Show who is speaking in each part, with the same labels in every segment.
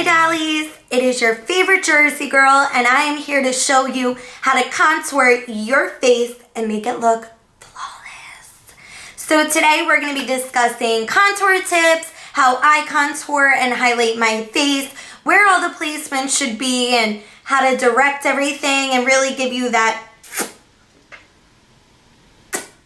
Speaker 1: dollies, it is your favorite Jersey girl, and I am here to show you how to contour your face and make it look flawless. So today we're going to be discussing contour tips, how I contour and highlight my face, where all the placements should be, and how to direct everything and really give you that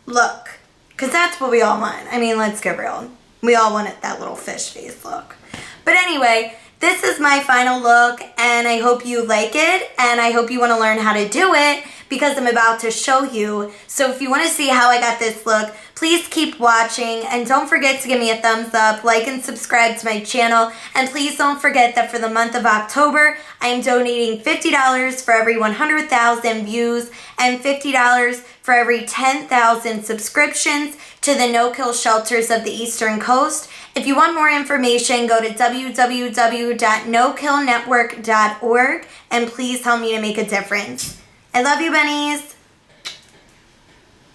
Speaker 1: look. Because that's what we all want. I mean, let's get real. We all want that little fish face look. But anyway, this is my final look, and I hope you like it, and I hope you want to learn how to do it because I'm about to show you. So if you want to see how I got this look, please keep watching, and don't forget to give me a thumbs up, like and subscribe to my channel, and please don't forget that for the month of October, I am donating $50 for every 100,000 views and $50 for every 10,000 subscriptions to the no-kill shelters of the Eastern Coast. If you want more information, go to www.nokillnetwork.org and please help me to make a difference. I love you, bunnies.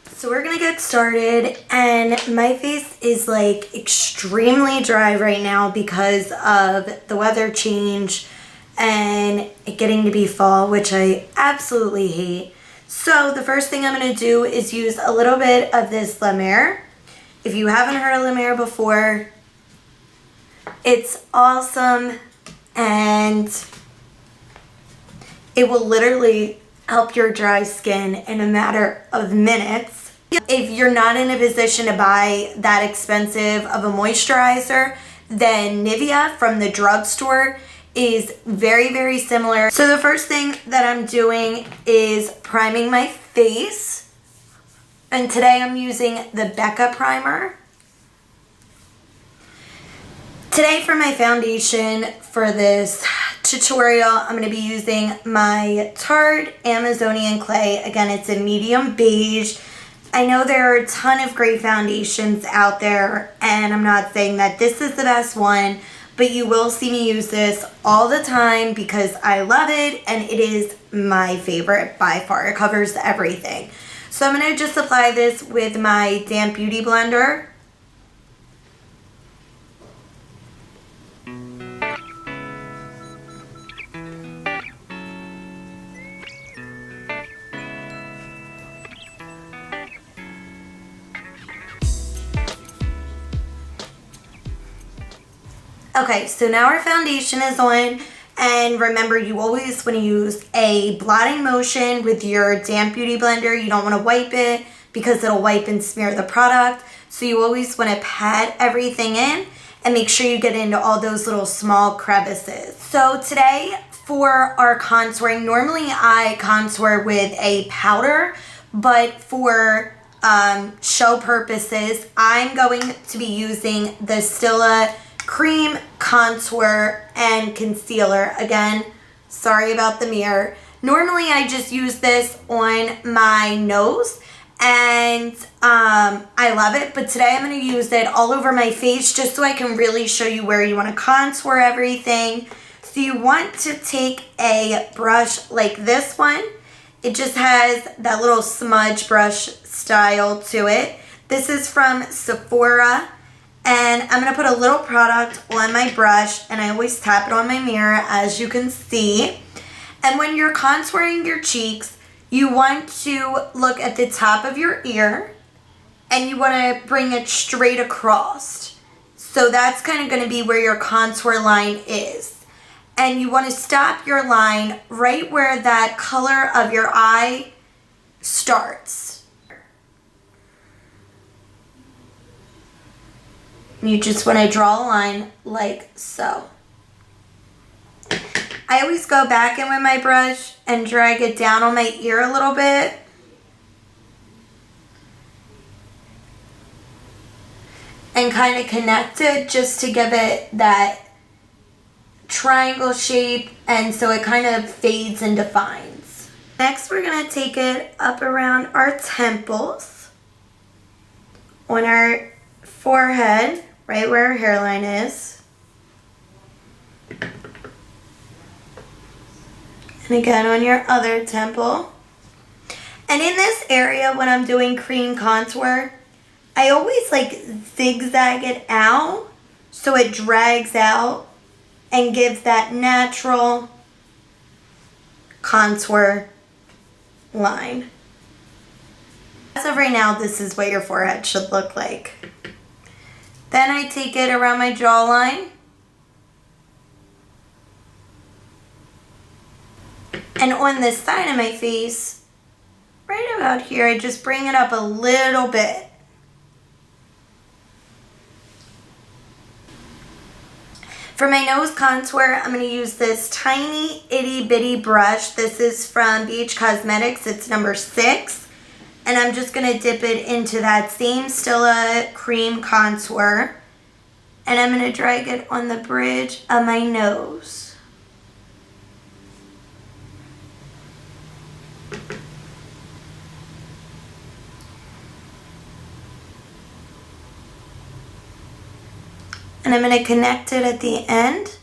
Speaker 1: So we're gonna get started, and my face is like extremely dry right now because of the weather change and it getting to be fall, which I absolutely hate. So the first thing I'm gonna do is use a little bit of this La Mer. If you haven't heard of La Mer before, it's awesome, and it will literally help your dry skin in a matter of minutes. If you're not in a position to buy that expensive of a moisturizer, then Nivea from the drugstore is very, very similar. So the first thing that I'm doing is priming my face. And today I'm using the Becca primer. Today for my foundation for this tutorial, I'm going to be using my Tarte Amazonian Clay. Again, it's a medium beige. I know there are a ton of great foundations out there, and I'm not saying that this is the best one, but you will see me use this all the time because I love it, and it is my favorite by far. It covers everything. So I'm going to just apply this with my damp beauty blender. Okay, so now our foundation is on, and remember, you always want to use a blotting motion with your damp beauty blender. You don't want to wipe it because it'll wipe and smear the product. So you always want to pat everything in and make sure you get into all those little small crevices. So today for our contouring, normally I contour with a powder, but for show purposes, I'm going to be using the Stila cream contour and concealer. Again, sorry about the mirror. Normally I just use this on my nose, and I love it, but today I'm going to use it all over my face just so I can really show you where you want to contour everything. So you want to take a brush like this one. It just has that little smudge brush style to it. This is from Sephora. And I'm going to put a little product on my brush, and I always tap it on my mirror, as you can see. And when you're contouring your cheeks, you want to look at the top of your ear, and you want to bring it straight across. So that's kind of going to be where your contour line is. And you want to stop your line right where that color of your eye starts. You just want to draw a line like so. I always go back in with my brush and drag it down on my ear a little bit. And kind of connect it just to give it that triangle shape, and so it kind of fades and defines. Next, we're going to take it up around our temples, on our forehead, right where our hairline is. And again on your other temple. And in this area, when I'm doing cream contour, I always like zigzag it out so it drags out and give that natural contour line. As of right now, this is what your forehead should look like. Then I take it around my jawline. And on this side of my face, right about here, I just bring it up a little bit. For my nose contour, I'm going to use this tiny itty bitty brush. This is from BH Cosmetics. It's number 6. And I'm just going to dip it into that same Stila cream contour. And I'm going to drag it on the bridge of my nose. And I'm going to connect it at the end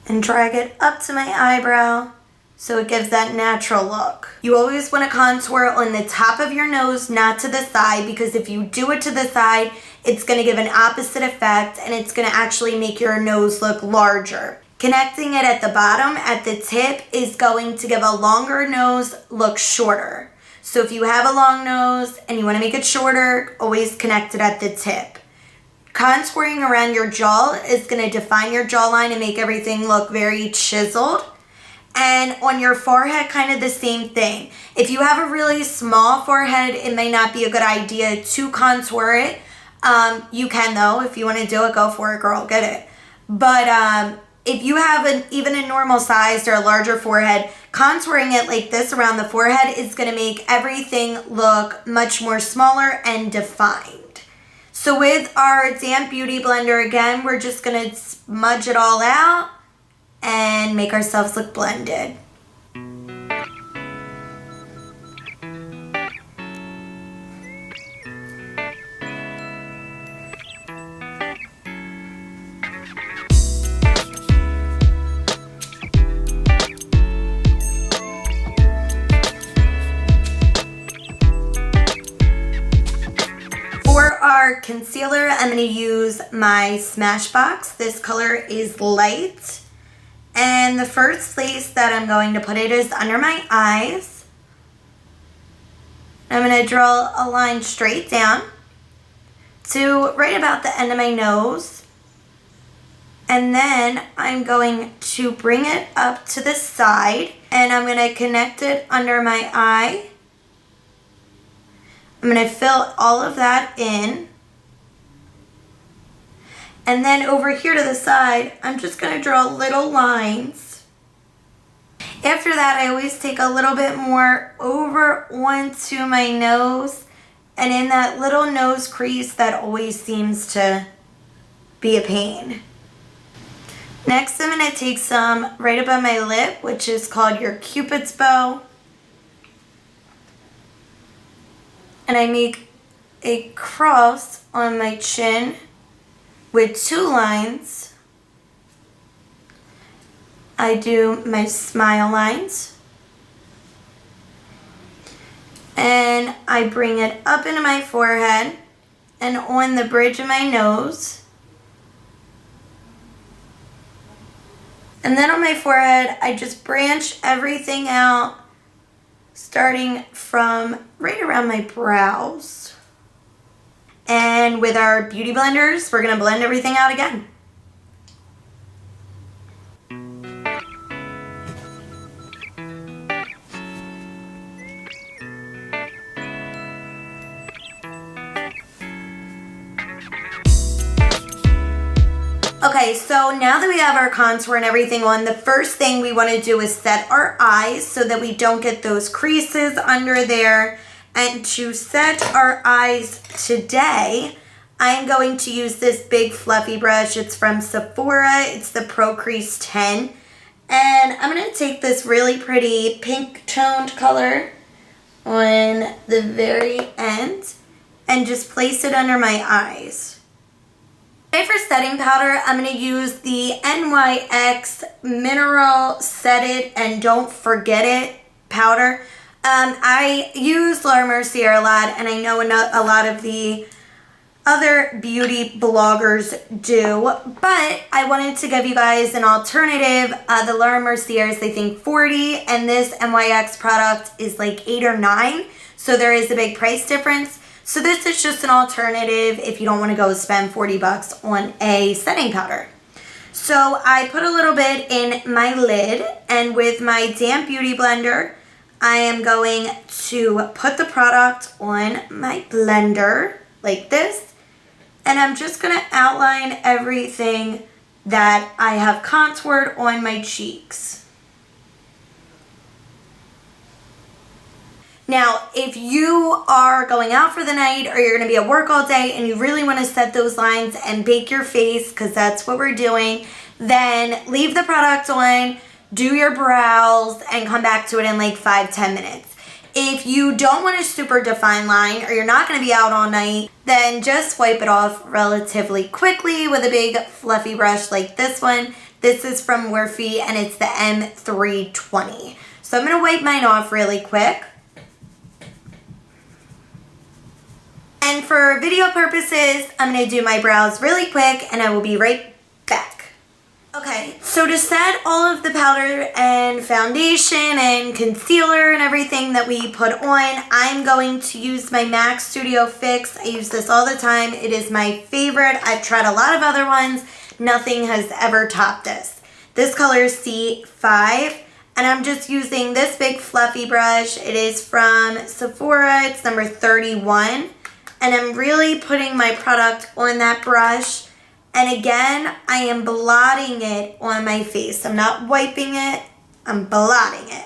Speaker 1: and drag it up to my eyebrow so it gives that natural look. You always want to contour on the top of your nose, not to the side, because if you do it to the side, it's going to give an opposite effect and it's going to actually make your nose look larger. Connecting it at the bottom, at the tip, is going to give a longer nose look shorter. So if you have a long nose and you want to make it shorter, always connect it at the tip. Contouring around your jaw is going to define your jawline and make everything look very chiseled. And on your forehead, kind of the same thing. If you have a really small forehead, it may not be a good idea to contour it. You can though. If you want to do it, go for it, girl. Get it. But if you have even a normal sized or a larger forehead, contouring it like this around the forehead is going to make everything look much more smaller and defined. So with our damp beauty blender, again, we're just going to smudge it all out and make ourselves look blended. Concealer, I'm going to use my Smashbox. This color is light. And the first place that I'm going to put it is under my eyes. I'm going to draw a line straight down to right about the end of my nose. And then I'm going to bring it up to the side and I'm going to connect it under my eye. I'm going to fill all of that in. And then over here to the side, I'm just going to draw little lines. After that, I always take a little bit more over onto my nose. And in that little nose crease, that always seems to be a pain. Next, I'm going to take some right above my lip, which is called your Cupid's bow. And I make a cross on my chin with 2 lines. I do my smile lines. And I bring it up into my forehead and on the bridge of my nose. And then on my forehead, I just branch everything out, starting from right around my brows. And with our beauty blenders, we're going to blend everything out again. Okay, so now that we have our contour and everything on, the first thing we want to do is set our eyes so that we don't get those creases under there. And to set our eyes today, I'm going to use this big fluffy brush. It's from Sephora. It's the Pro Crease 10. And I'm going to take this really pretty pink toned color on the very end and just place it under my eyes. Okay, for setting powder, I'm going to use the NYX Mineral Set It and Don't Forget It powder. I use Laura Mercier a lot, and I know a lot of the other beauty bloggers do, but I wanted to give you guys an alternative. The Laura Mercier is, I think, $40, and this NYX product is like $8 or $9, so there is a big price difference. So this is just an alternative if you don't want to go spend 40 bucks on a setting powder. So I put a little bit in my lid, and with my damp beauty blender, I am going to put the product on my blender like this, and I'm just going to outline everything that I have contoured on my cheeks. Now, if you are going out for the night or you're going to be at work all day and you really want to set those lines and bake your face, because that's what we're doing, then leave the product on, do your brows, and come back to it in like 5-10 minutes. If you don't want a super defined line or you're not going to be out all night, then just wipe it off relatively quickly with a big fluffy brush like this one. This is from Morphe and it's the M320. So I'm going to wipe mine off really quick. And for video purposes, I'm going to do my brows really quick and I will be right back. Okay, so to set all of the powder and foundation and concealer and everything that we put on, I'm going to use my MAC Studio Fix. I use this all the time. It is my favorite. I've tried a lot of other ones. Nothing has ever topped this. This color is C5, and I'm just using this big fluffy brush. It is from Sephora. It's number 31. And I'm really putting my product on that brush. And again, I am blotting it on my face. I'm not wiping it, I'm blotting it.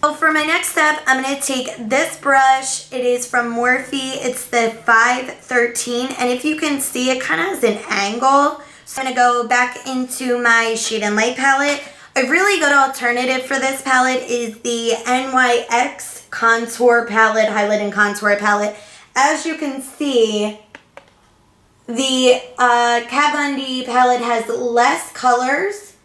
Speaker 1: So for my next step, I'm going to take this brush. It is from Morphe. It's the 513. And if you can see, it kind of has an angle. So I'm going to go back into my Shade and Light palette. A really good alternative for this palette is the NYX Contour Palette, Highlight and Contour Palette. As you can see, the Kat Von D palette has less colors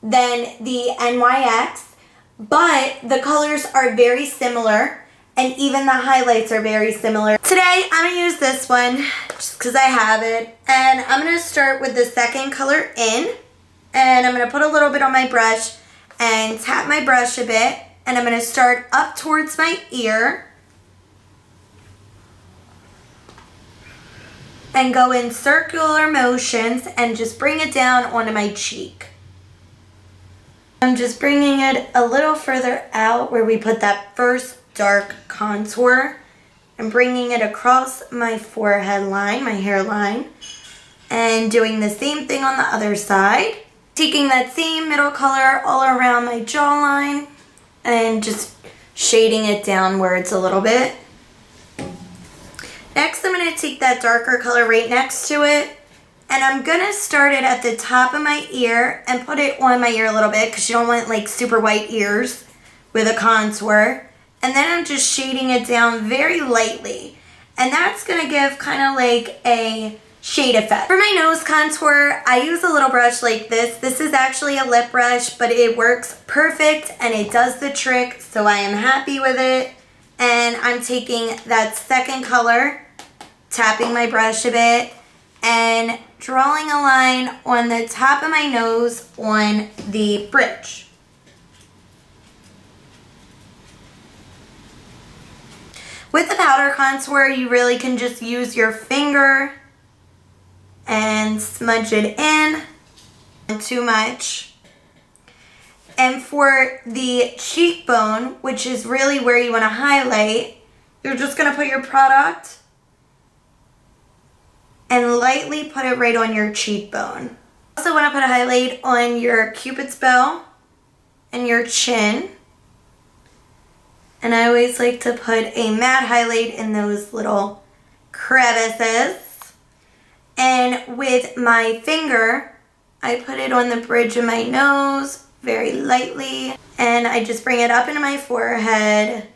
Speaker 1: than the NYX, but the colors are very similar, and even the highlights are very similar. Today, I'm going to use this one, just because I have it, and I'm going to start with the second color in, and I'm going to put a little bit on my brush and tap my brush a bit, and I'm going to start up towards my ear, and go in circular motions and just bring it down onto my cheek. I'm just bringing it a little further out where we put that first dark contour and bringing it across my forehead line, my hairline, and doing the same thing on the other side. Taking that same middle color all around my jawline and just shading it downwards a little bit. Next, I'm going to take that darker color right next to it, and I'm going to start it at the top of my ear and put it on my ear a little bit because you don't want like super white ears with a contour. And then I'm just shading it down very lightly, and that's going to give kind of like a shade effect. For my nose contour, I use a little brush like this. This is actually a lip brush, but it works perfect and it does the trick, so I am happy with it. And I'm taking that second color, tapping my brush a bit, and drawing a line on the top of my nose on the bridge. With the powder contour, you really can just use your finger and smudge it in. Not too much. And for the cheekbone, which is really where you want to highlight, you're just going to put your product and lightly put it right on your cheekbone. Also want to put a highlight on your Cupid's bow and your chin. And I always like to put a matte highlight in those little crevices. And with my finger, I put it on the bridge of my nose very lightly, and I just bring it up into my forehead,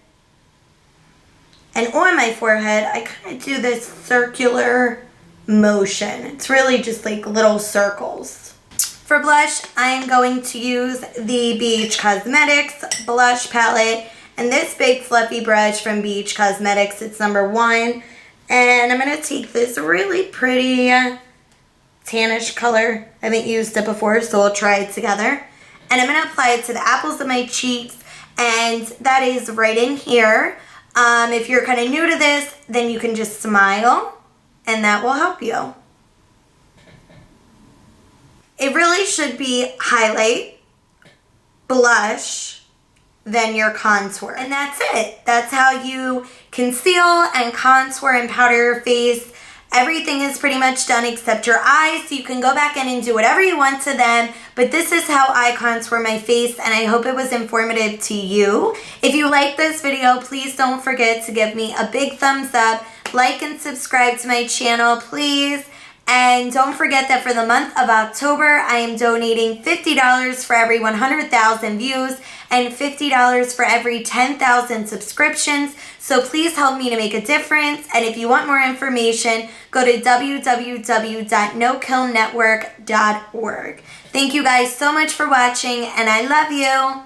Speaker 1: and on my forehead I kind of do this circular motion. It's really just like little circles. For blush, I'm going to use the BH Cosmetics blush palette, And this big fluffy brush from Beach Cosmetics, it's number 1. And I'm going to take this really pretty tannish color. I haven't used it before, so we'll try it together. And I'm going to apply it to the apples of my cheeks, and that is right in here. If you're kind of new to this, then you can just smile, and that will help you. It really should be highlight, blush, then your contour. And that's it. That's how you conceal and contour and powder your face. Everything is pretty much done except your eyes, so you can go back in and do whatever you want to them. But this is how I contour my face, and I hope it was informative to you. If you like this video, please don't forget to give me a big thumbs up, like and subscribe to my channel, please. And don't forget that for the month of October, I am donating $50 for every 100,000 views and $50 for every 10,000 subscriptions. So please help me to make a difference. And if you want more information, go to www.nokillnetwork.org. Thank you guys so much for watching, and I love you.